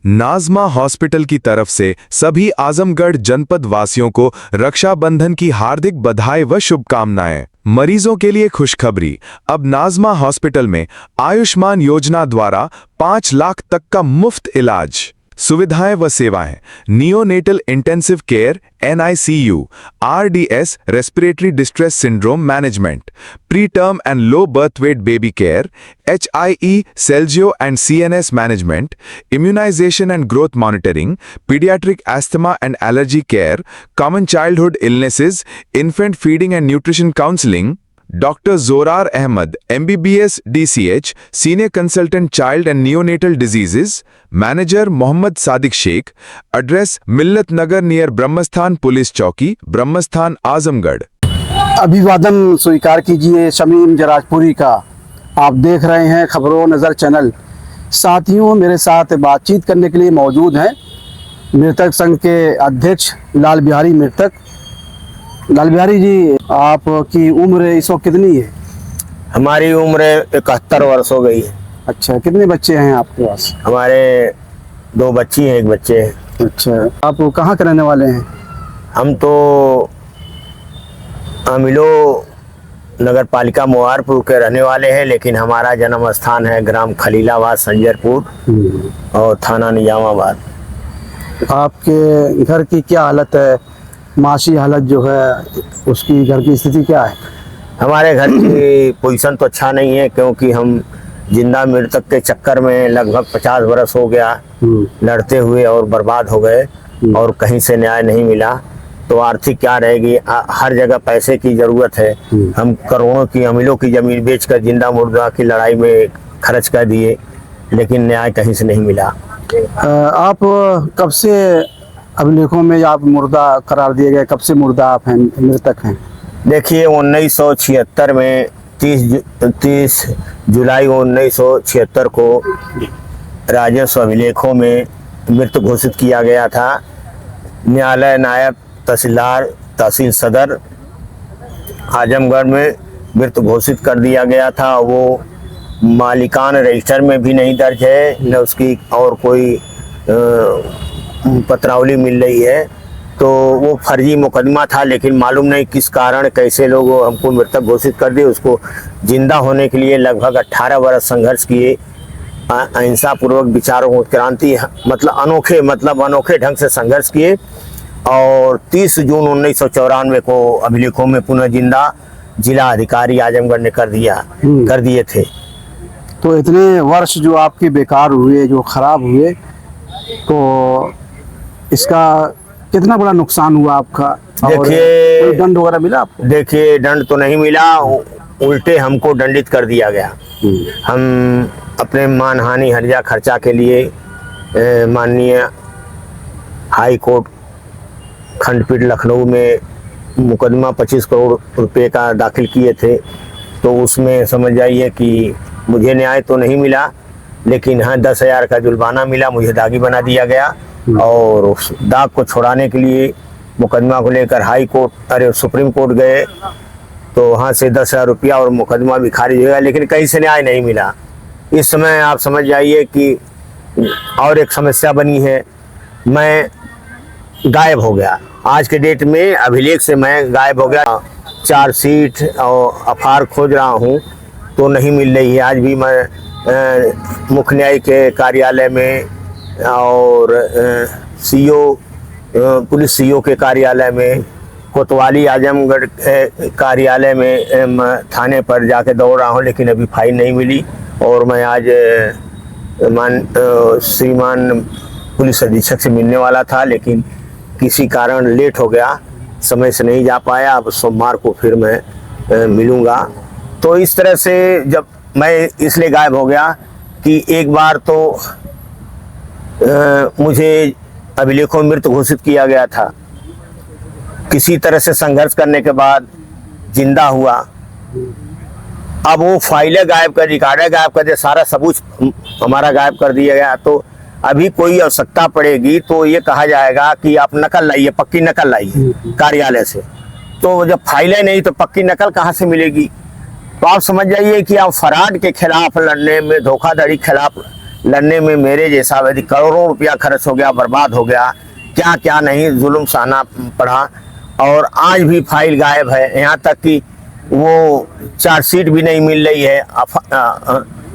नाज़मा hospital की तरफ से सभी आजमगढ़ जनपद वासियों को रक्षाबंधन की हार्दिक बधाई व शुभकामनाएं। मरीजों के लिए खुशखबरी, अब नाज़मा हॉस्पिटल में आयुष्मान योजना द्वारा 5 लाख तक का मुफ्त इलाज, सुविधाएं व सेवाएं, neonatal intensive care NICU, RDS respiratory distress syndrome management, pre term and low birth weight baby care, HIE seizure and CNS management, immunisation and growth monitoring, paediatric asthma and allergy care, common childhood illnesses, infant feeding and nutrition counselling. Doctor Zorar Ahmed MBBS DCH, senior consultant child and neonatal diseases, manager Mohammad Sadiq Shaikh, address Millat Nagar near Brahmasthan police चौकी, ब्रह्मस्थान आजमगढ़। अभिवादन स्वीकार कीजिए शमीम जराजपुरी का। आप देख रहे हैं खबरों नज़र चैनल। साथियों, मेरे साथ बातचीत करने के लिए मौजूद हैं मृतक संघ के अध्यक्ष लाल बिहारी मृतक। लाल बिहारी जी, आपकी उम्र इस वक्त कितनी है? हमारी उम्र 71 वर्ष हो गई है। अच्छा, कितने बच्चे हैं आपके पास? हमारे 2 बच्ची हैं, 1 बच्चे हैं। अच्छा, आप कहाँ के रहने वाले हैं? हम तो अमिलो नगर पालिका मुहारपुर के रहने वाले हैं, लेकिन हमारा जन्म स्थान है ग्राम खलीलाबाद संजरपुर और थाना निजामाबाद। आपके घर की क्या हालत है? माशी हालत जो है उसकी, घर की स्थिति क्या है? हमारे घर की पोजीशन तो अच्छा नहीं है, क्योंकि हम जिंदा मृतक के चक्कर में लगभग 50 वर्ष हो गया लड़ते हुए और बर्बाद हो गए और कहीं से न्याय नहीं मिला। तो आर्थिक क्या रहेगी, हर जगह पैसे की जरूरत है। हम करोड़ों की अमीलों की जमीन बेचकर जिंदा मुर्दा की लड़ाई में खर्च कर दिए, लेकिन न्याय कहीं से नहीं मिला। आप कब से अभिलेखों में आप मुर्दा करार दिए गए? कब से मुर्दा आप हैं, मृतक हैं? देखिए, 1976 में 30 जुलाई 1976 को राजस्व अभिलेखों में मृत घोषित किया गया था। न्यायालय नायब तहसीलदार तहसील सदर आजमगढ़ में मृत घोषित कर दिया गया था। वो मालिकान रजिस्टर में भी नहीं दर्ज है, न उसकी और कोई पत्रावली मिल रही है। तो वो फर्जी मुकदमा था, लेकिन मालूम नहीं किस कारण कैसे लोग हमको मृतक घोषित कर दिए। उसको जिंदा होने के लिए लगभग 18 वर्ष संघर्ष किए, अहिंसा पूर्वक विचारों को क्रांति मतलब अनोखे ढंग से संघर्ष किए और 30 जून 1994 को अभिलेखों में पुनः जिंदा जिला अधिकारी आजमगढ़ ने कर दिए थे। तो इतने वर्ष जो आपके बेकार हुए, जो खराब हुए, तो इसका कितना बड़ा नुकसान हुआ आपका? देखिए, कोई दंड वगैरह मिला आपको? देखिए, दंड तो नहीं मिला, उल्टे हमको दंडित कर दिया गया। हम अपने मानहानि हर्जा खर्चा के लिए माननीय हाई कोर्ट खंडपीठ लखनऊ में मुकदमा 25 करोड़ रुपए का दाखिल किए थे। तो उसमें समझ जाइए कि मुझे न्याय तो नहीं मिला, लेकिन हाँ 10,000 का जुर्माना मिला। मुझे दागी बना दिया गया और उस दाग को छुड़ाने के लिए मुकदमा को लेकर सुप्रीम कोर्ट गए, तो वहाँ से 10,000 रुपया और मुकदमा भी खारिज हो गया, लेकिन कहीं से न्याय नहीं मिला। इस समय आप समझ जाइए कि और एक समस्या बनी है, मैं गायब हो गया। आज के डेट में अभिलेख से मैं गायब हो गया। चार्जशीट और FR खोज रहा हूँ तो नहीं मिल रही है। आज भी मैं मुख्य न्यायिक के कार्यालय में और CO पुलिस CO के कार्यालय में, कोतवाली आजमगढ़ कार्यालय में, थाने पर जाके दौड़ रहा हूँ, लेकिन अभी फाइल नहीं मिली। और मैं आज श्रीमान पुलिस अधीक्षक से मिलने वाला था, लेकिन किसी कारण लेट हो गया, समय से नहीं जा पाया। अब सोमवार को फिर मैं मिलूँगा। तो इस तरह से जब मैं इसलिए गायब हो गया कि एक बार तो मुझे अभिलेखों में मृत घोषित किया गया था, किसी तरह से संघर्ष करने के बाद जिंदा हुआ। अब वो फाइलें गायब कर, रिकॉर्डर गायब कर दिया, सारा सबूत हमारा गायब कर दिया गया। तो अभी कोई आवश्यकता पड़ेगी तो ये कहा जाएगा कि आप नकल लाइए, पक्की नकल लाइए कार्यालय से। तो जब फाइलें नहीं तो पक्की नकल कहाँ से मिलेगी? तो आप समझ जाइए कि आप फराड के खिलाफ लड़ने में, धोखाधड़ी के खिलाफ लड़ने में मेरे जैसा यदि करोड़ों रुपया खर्च हो गया, बर्बाद हो गया, क्या क्या नहीं जुल्म सहना पड़ा। और आज भी फाइल गायब है, यहाँ तक कि वो चार्जशीट भी नहीं मिल रही है।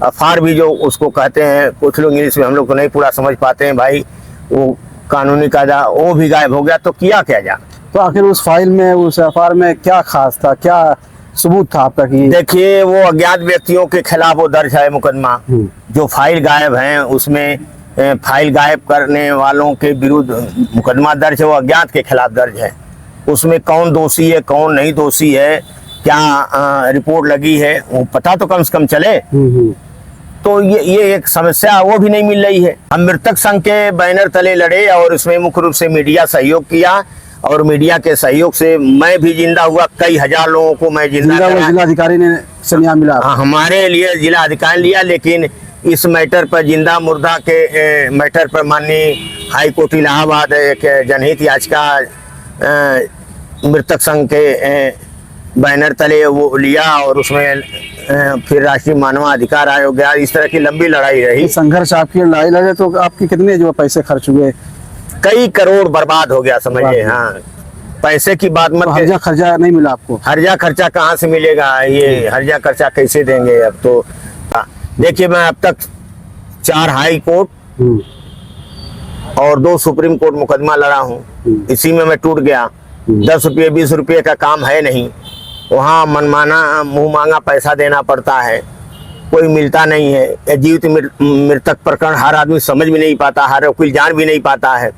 अफआर भी जो उसको कहते हैं, कुछ लोग इंग्लिश में, हम लोग को नहीं पूरा समझ पाते हैं भाई, वो कानूनी कायदा वो भी गायब हो गया। तो किया क्या जा। तो आखिर उस फाइल में, उस एफआईआर में क्या खास था, क्या सबूत था आपका कि? देखिए, वो अज्ञात व्यक्तियों के खिलाफ वो दर्ज है मुकदमा। जो फाइल गायब है उसमें फाइल गायब करने वालों के विरुद्ध मुकदमा दर्ज है, वो अज्ञात के खिलाफ दर्ज है। उसमें कौन दोषी है कौन नहीं दोषी है, क्या रिपोर्ट लगी है, वो पता तो कम से कम चले। तो ये एक समस्या वो भी नहीं मिल रही है। हम मृतक संघ के बैनर तले लड़े और इसमें मुख्य रूप से मीडिया सहयोग किया, और मीडिया के सहयोग से मैं भी जिंदा हुआ, कई हजार लोगों को मैं जिंदा कराया। जिला अधिकारी ने संज्ञान मिला? हाँ, हमारे लिए जिला अधिकारी लिया, लेकिन इस मैटर पर, जिंदा मुर्दा के मैटर पर माननीय हाई कोर्ट इलाहाबाद एक जनहित याचिका मृतक संघ के बैनर तले वो लिया, और उसमें फिर राष्ट्रीय मानवाधिकार आयोग गया। इस तरह की लंबी लड़ाई रही। संघर्ष आपकी लड़ाई लड़े तो आपके कितने जो पैसे खर्च हुए? कई करोड़ बर्बाद हो गया समझिए। हाँ, पैसे की बात मत। तो हर्जा खर्चा नहीं मिला आपको? हर्जा खर्चा कहाँ से मिलेगा? ये हर्जा खर्चा कैसे देंगे अब तो। देखिए, मैं अब तक 4 हाई कोर्ट और 2 सुप्रीम कोर्ट मुकदमा लड़ा हूँ। इसी में मैं टूट गया। 10 रुपये 20 रुपये का काम है नहीं, वहाँ मनमाना मुंह मांगा पैसा देना पड़ता है, कोई मिलता नहीं है। जीवित मृतक प्रकरण हर आदमी समझ भी नहीं पाता, हर वकील जान भी नहीं पाता है।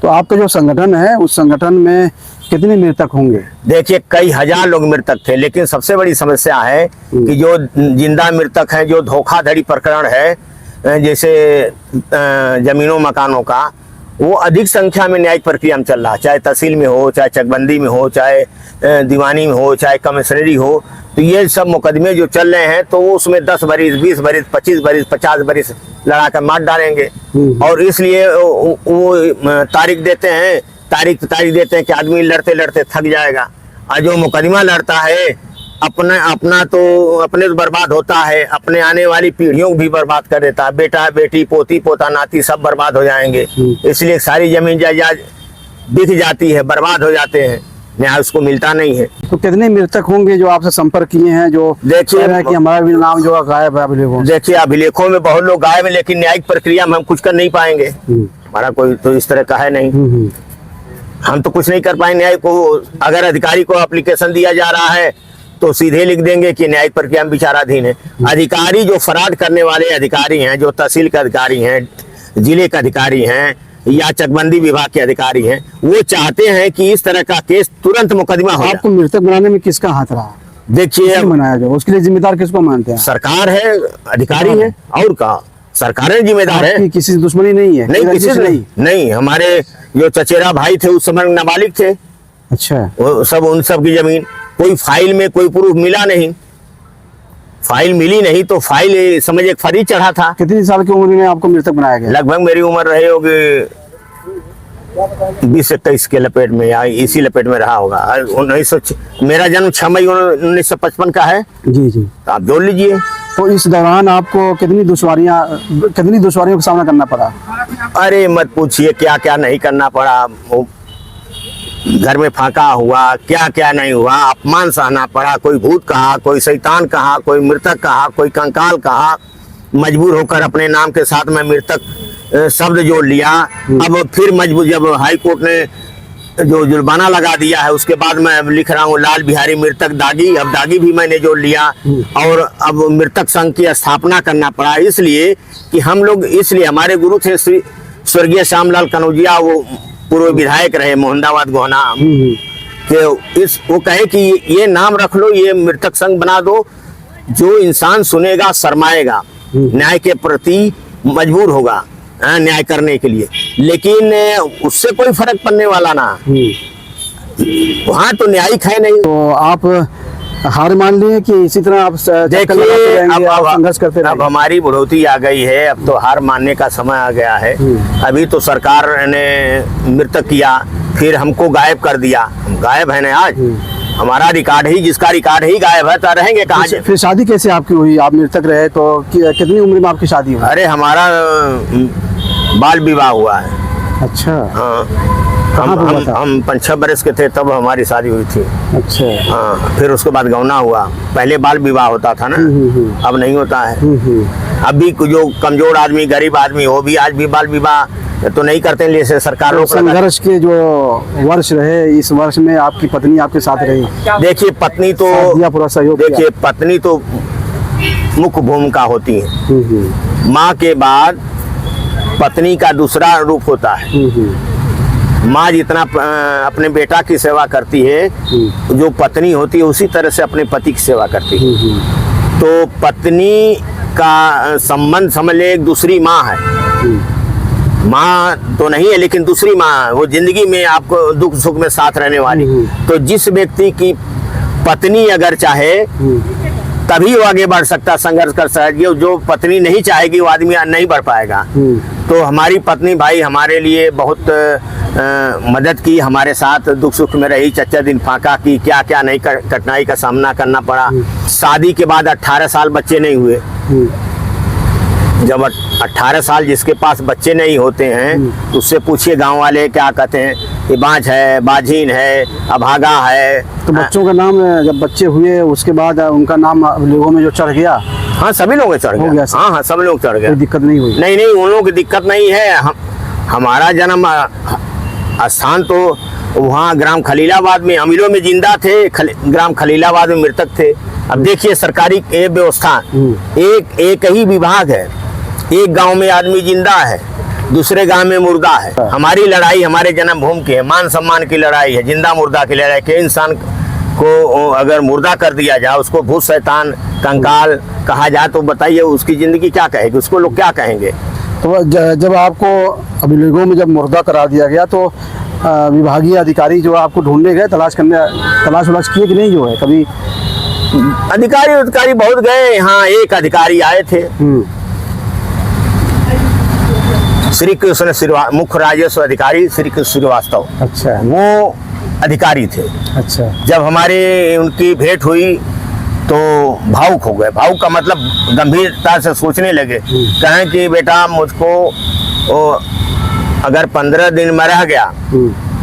तो आपका जो संगठन है, उस संगठन में कितने मृतक होंगे? देखिए, कई हजार लोग मृतक थे, लेकिन सबसे बड़ी समस्या है कि जो जिंदा मृतक हैं, जो धोखाधड़ी प्रकरण है, जैसे जमीनों मकानों का, वो अधिक संख्या में न्यायिक प्रक्रिया में चल रहा है। चाहे तहसील में हो, चाहे चकबंदी में हो, चाहे दीवानी में हो, चाहे कमिश्नरी हो। तो ये सब मुकदमे जो चल रहे हैं, तो वो उसमें 10 बरिस, 20 बरिस, 25 बरिस, 50 बरिस लड़ा कर मार डालेंगे। और इसलिए वो तारीख देते हैं, तारीख देते हैं कि आदमी लड़ते लड़ते थक जाएगा। और जो मुकदमा लड़ता है, अपना तो अपने तो बर्बाद होता है, अपने आने वाली पीढ़ियों को भी बर्बाद कर देता है। बेटा बेटी, पोती पोता नाती सब बर्बाद हो जाएंगे। इसलिए सारी जमीन जायदाद बिक जाती है, बर्बाद हो जाते हैं, न्याय उसको मिलता नहीं है। तो कितने मृतक होंगे जो आपसे संपर्क किए हैं, जो देखिए कि हमारा भी नाम जो गायब है अभिलेखों? देखिए, अभिलेखों में बहुत लोग गायब है, लेकिन न्यायिक प्रक्रिया में हम कुछ कर नहीं पाएंगे। हमारा कोई तो इस तरह का है नहीं, हम तो कुछ नहीं कर पाएंगे। न्याय को अगर अधिकारी को एप्लीकेशन दिया जा रहा है तो सीधे लिख देंगे कि न्यायिक प्रक्रिया में विचाराधीन है। अधिकारी जो फराड करने वाले अधिकारी हैं, जो तहसील के अधिकारी हैं, जिले के अधिकारी हैं, या चकबंदी विभाग के अधिकारी हैं, वो चाहते हैं कि इस तरह का केस तुरंत मुकदमा हो। आपको मृतक बनाने में किसका हाथ रहा? देखिए, बनाया जाए, उसके लिए जिम्मेदार किसको मानते हैं? सरकार है, अधिकारी है, और का सरकार जिम्मेदार है। किसी से दुश्मनी नहीं है? नहीं, किसी से नहीं। हमारे जो चचेरा भाई थे उस समय नाबालिग थे। अच्छा। वो सब, उन सब की जमीन, कोई फाइल में कोई प्रूफ मिला नहीं, फाइल मिली नहीं, तो फाइल समझ एक फर्जी चढ़ा था। कितनी साल की उम्र में आपको मृतक बनाया गया? लगभग मेरी उम्र रही होगी 20 से 23 के लपेट में, या इसी लपेट में रहा होगा। 1900, मेरा जन्म 6 मई 1955 का है। जी जी। तो आप जोड़ लीजिए। तो इस दौरान आपको कितनी दुश्वारियों का सामना करना पड़ा? अरे मत पूछिए, क्या क्या नहीं करना पड़ा। घर में फाका हुआ, क्या क्या नहीं हुआ, अपमान सहना पड़ा। कोई भूत कहा, कोई शैतान कहा, कोई मृतक कहा, कोई कंकाल कहा। मजबूर होकर अपने नाम के साथ में मृतक शब्द जोड़ लिया। अब फिर मजबूर, जब हाई कोर्ट ने जो जुर्माना लगा दिया है, उसके बाद मैं लिख रहा हूँ लाल बिहारी मृतक दागी। अब दागी भी मैंने जोड़ लिया, और अब मृतक संघ की स्थापना करना पड़ा। इसलिए कि हम लोग, इसलिए हमारे गुरु थे श्री स्वर्गीय श्यामलाल कनौजिया, वो पूर्व विधायक रहे मोहनदाबाद गोहना के। वो कहे कि ये नाम रख लो, ये मृतक संघ बना दो, जो इंसान सुनेगा शर्माएगा, न्याय के प्रति मजबूर होगा न्याय करने के लिए। लेकिन उससे कोई फर्क पड़ने वाला ना, वहाँ तो न्यायिक है नहीं। तो आप हार मान लिए कि इसी तरह आप देखिए, संघर्ष करते रहेंगे? अब हमारी बढ़ोतरी आ गई है, अब तो हार मानने का समय आ गया है। अभी तो सरकार ने मृतक किया, फिर हमको गायब कर दिया। हम गायब है ना आज, हमारा रिकॉर्ड ही, जिसका रिकॉर्ड ही गायब है तो रहेंगे कहाँ? फिर शादी कैसे आपकी हुई? आप मृतक रहे तो कितनी उम्र में आपकी शादी हुई? अरे हमारा बाल विवाह हुआ है। अच्छा। हाँ, कहाँ पे हुआ था? हम 5-6 बरस के थे तब हमारी शादी हुई थी। अच्छा। हाँ, फिर उसके बाद गौना हुआ। पहले बाल विवाह होता था ना, अब नहीं होता है। अब भी जो कमजोर आदमी, गरीब आदमी, वो भी आज भी बाल विवाह तो नहीं करते, जैसे सरकार तो संघर्ष के जो वर्ष रहे, इस वर्ष में आपकी पत्नी आपके साथ रही? देखिए पत्नी तो, साथ दिया, पूरा सहयोग किया? देखिए पत्नी तो मुख्य भूमिका होती है। माँ के बाद पत्नी का दूसरा रूप होता है। माँ जितना अपने बेटा की सेवा करती है, जो पत्नी होती है उसी तरह से अपने पति की सेवा करती है। तो पत्नी का संबंध समझ ले एक दूसरी माँ है। माँ तो नहीं है लेकिन दूसरी माँ, वो जिंदगी में आपको दुख सुख में साथ रहने वाली। तो जिस व्यक्ति की पत्नी अगर चाहे तभी वो आगे बढ़ सकता, संघर्ष कर सकता है। जो पत्नी नहीं चाहेगी वो आदमी नहीं बढ़ पाएगा। तो हमारी पत्नी भाई हमारे लिए बहुत मदद की, हमारे साथ दुख सुख में रही, चच्चा दिन फाका की, क्या क्या नहीं कठिनाई का सामना करना पड़ा। शादी के बाद 18 साल बच्चे नहीं हुए। जब 18 साल जिसके पास बच्चे नहीं होते हैं उससे पूछिए गांव वाले क्या कहते हैं, ये बांझ है, बाझीन है, अभागा है। तो बच्चों का नाम जब बच्चे हुए उसके बाद उनका नाम लोगों में जो चढ़ गया? हाँ सभी लोग चढ़ हो गया। गया हाँ हाँ सब लोग चढ़ गए, कोई दिक्कत नहीं हुई? नहीं उन लोगों की दिक्कत नहीं है। हमारा जन्म स्थान तो वहाँ ग्राम खलीलाबाद में, अमीलों में जिंदा थे, ग्राम खलीलाबाद में मृतक थे। अब देखिए सरकारी व्यवस्था, एक ही विभाग है, एक गांव में आदमी जिंदा है, दूसरे गांव में मुर्दा है। हमारी लड़ाई हमारे जन्मभूमि की है, मान सम्मान की लड़ाई है, जिंदा मुर्दा की लड़ाई के। इंसान को अगर मुर्दा कर दिया जाए, उसको भूत शैतान कंकाल कहा जाए तो बताइए उसकी जिंदगी क्या कहेगी, उसको लोग क्या कहेंगे? तो जब आपको अभिलेखों में जब मुर्दा करा दिया गया तो विभागीय अधिकारी जो आपको ढूंढने गए, तलाश वलाश किए कि नहीं? जो है कभी अधिकारी बहुत गए। हाँ एक अधिकारी आए थे, श्री कृष्ण श्रीवास्तव, मुख्य राजस्व अधिकारी श्री कृष्ण श्रीवास्तव। अच्छा। वो अधिकारी थे। अच्छा। जब हमारे उनकी भेंट हुई तो भावुक हो गए। भावुक का मतलब गंभीरता से सोचने लगे, कहें कि बेटा मुझको अगर 15 दिन में रह गया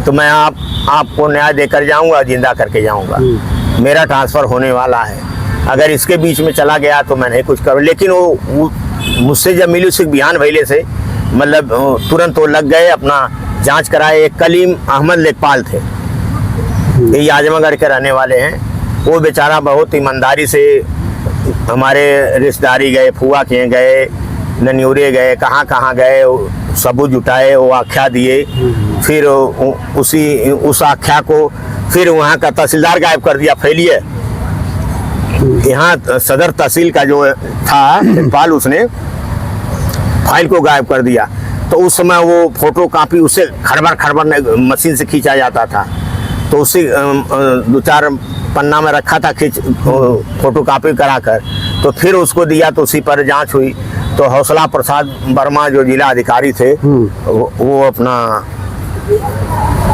तो मैं आपको न्याय देकर जाऊंगा, जिंदा करके जाऊंगा। मेरा ट्रांसफर होने वाला है, अगर इसके बीच में चला गया तो मैं नहीं कुछ करूँ। लेकिन वो मुझसे जब मिली उसके बयान भैले से मतलब तुरंत वो लग गए, अपना जांच कराए। एक कलीम अहमद लेखपाल थे, ये आजमगढ़ के रहने वाले हैं। वो बेचारा बहुत ईमानदारी से हमारे रिश्तेदारी गए, फुआ के गए, नन्यूरे गए, कहाँ गए, सबूत जुटाए, वो आख्या दिए। फिर उस आख्या को फिर वहाँ का तहसीलदार गायब कर दिया। फैलिए यहाँ सदर तहसील का जो था लेखपाल, उसने फाइल को गायब कर दिया। तो उस समय वो फोटो कापी उससे खड़बड़ मशीन से खींचा जाता था, तो उससे 2-4 पन्ना में रखा था खींच फोटो कापी कराकर। तो फिर उसको दिया तो उसी पर जांच हुई। तो हौसला प्रसाद वर्मा जो जिला अधिकारी थे वो अपना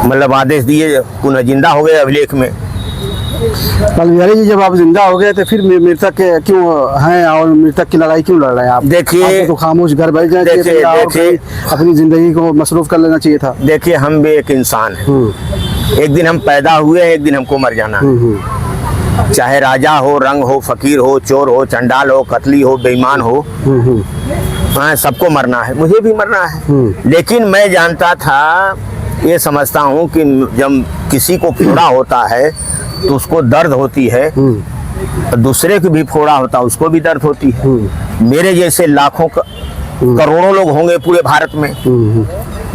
मतलब आदेश दिए, पुनः जिंदा हो गए अभिलेख में। बलबिहारी जी जब आप जिंदा हो गए तो फिर मृतक क्यों हैं और मृतक की लड़ाई क्यों लड़ रहे हैं आप? देखिए तो खामोश घर बैठ जाना चाहिए था, देखिए अपनी जिंदगी को मसरूफ कर लेना चाहिए था। देखिए हम भी एक इंसान हैं, एक दिन हम पैदा हुए हैं, एक दिन हमको मर जाना है। चाहे राजा हो, रंग हो, फकीर हो, चोर हो, चंडाल हो, कतली हो, बेईमान हो, हाँ सबको मरना है, मुझे भी मरना है। लेकिन मैं जानता था, ये समझता हूँ कि जब किसी को फोड़ा होता है तो उसको दर्द होती है, दूसरे को भी फोड़ा होता है उसको भी दर्द होती है। मेरे जैसे लाखों करोड़ों लोग होंगे पूरे भारत में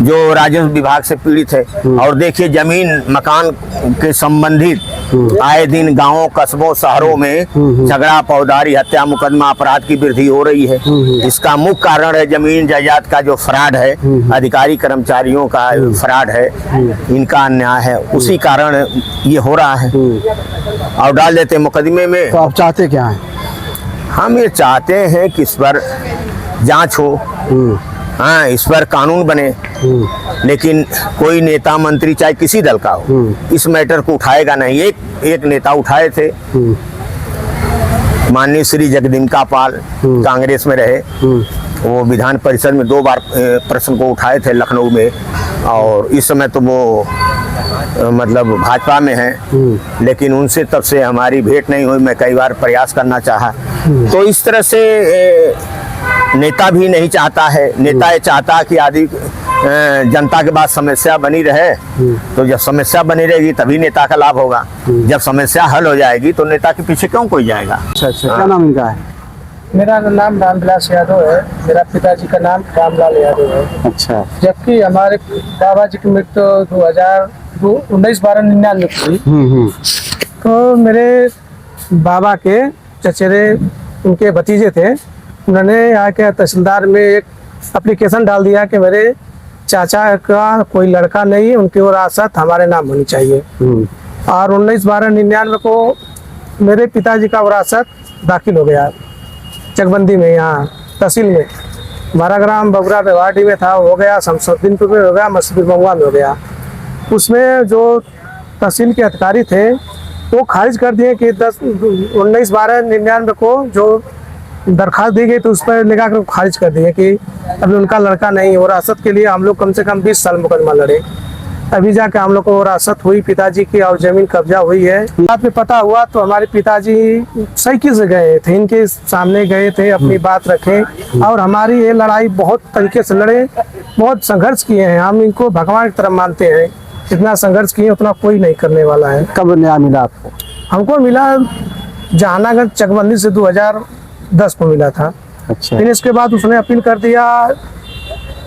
जो राजस्व विभाग से पीड़ित है। और देखिए जमीन मकान के संबंधित आए दिन गांवों, कस्बों, शहरों में झगड़ा, फौजदारी, हत्या, मुकदमा, अपराध की वृद्धि हो रही है। इसका मुख्य कारण है जमीन जायदाद का जो फ्रॉड है, अधिकारी कर्मचारियों का फ्रॉड है, इनका अन्याय है, उसी कारण ये हो रहा है और डाल देते मुकदमे में। तो आप चाहते क्या हैं? हम ये चाहते हैं कि इस पर जांच हो, हाँ, इस पर कानून बने, लेकिन कोई नेता मंत्री चाहे किसी दल का हो इस मैटर को उठाएगा नहीं। एक नेता उठाए थे, माननीय श्री जगदम्बिका पाल, कांग्रेस में रहे, वो विधान परिषद में 2 बार प्रश्न को उठाए थे लखनऊ में, और इस समय तो वो मतलब भाजपा में है, लेकिन उनसे तब से हमारी भेंट नहीं हुई। मैं कई बार प्रयास करना चाहा, तो इस तरह से नेता भी नहीं चाहता है। नेता ये चाहता है कि आदि जनता के पास समस्या बनी रहे, तो जब समस्या बनी रहेगी तभी नेता का लाभ होगा। जब समस्या हल हो जाएगी तो नेता के पीछे क्यों कोई जाएगा। अच्छा, क्या नाम इनका है? मेरा नाम रामविलास यादव है, मेरा पिताजी का नाम रामलाल यादव है। अच्छा, जबकि हमारे बाबा जी की मृत्यु 19/12/99 हुई। तो मेरे बाबा के चचेरे उनके भतीजे थे, उन्होंने यहाँ के तहसीलदार में एक एप्लीकेशन डाल दिया कि मेरे चाचा का कोई लड़का नहीं है, उनकी विरासत हमारे नाम होनी चाहिए। और 19/12/99 को मेरे पिताजी का विरासत दाखिल हो गया चकबंदी में, यहाँ तहसील में। हमारा ग्राम बबरा रेवाड़ी में था, हो गया, शमसुद्दीनपुर में हो गया, मस्जिद मंगवा में हो गया। उसमें जो तहसील के अधिकारी थे वो खारिज कर दिए कि 19/12/99 को जो दरखास्त दी गई तो उस पर लगा कर खारिज कर दिए कि अभी उनका लड़का नहीं। विरासत के लिए हम लोग कम से कम 20 साल मुकदमा लड़े, अभी जाके हम लोग को विरासत हुई पिताजी की और जमीन कब्जा हुई है। बात में पता हुआ तो हमारे पिताजी साइकिल से गए थे, इनके सामने गए थे, अपनी बात रखे, और हमारी ये लड़ाई बहुत तरीके से लड़े, बहुत संघर्ष किए हैं। हम इनको भगवान की तरह मानते हैं, जितना संघर्ष किए उतना कोई नहीं करने वाला है। कब न्याय मिला आपको? हमको मिला जहानागंज चकबंदी से 2010 को मिला था। अच्छा, फिर इसके बाद उसने अपील कर दिया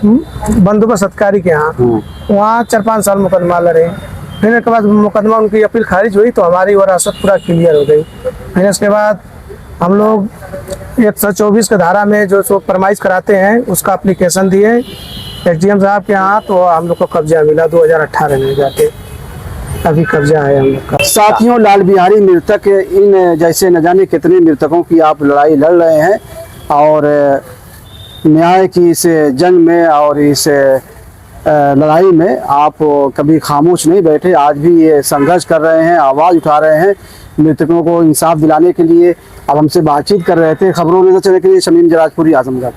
बंदोबस्त अधिकारी के यहाँ, वहाँ 4-5 साल मुकदमा लड़े। फिर इसके बाद मुकदमा उनकी अपील खारिज हुई तो हमारी विरासत पूरा क्लियर हो गई। फिर इसके बाद हम लोग 124 के धारा में जो फरमाइश कराते हैं उसका एप्लीकेशन दिए एसडीएम साहब के यहाँ, तो हम लोग को कब्जा मिला 2018 में जाके, अभी कब्जा है हम लोग का। साथियों, लाल बिहारी मृतक, इन जैसे न जाने कितने मृतकों की आप लड़ाई लड़ रहे हैं, और न्याय की इस जंग में और इस लड़ाई में आप कभी खामोश नहीं बैठे। आज भी ये संघर्ष कर रहे हैं, आवाज़ उठा रहे हैं मृतकों को इंसाफ दिलाने के लिए। अब हमसे बातचीत कर रहे थे। खबरों नजर चलने के लिए शमीम जराजपुरी, आजमगढ़।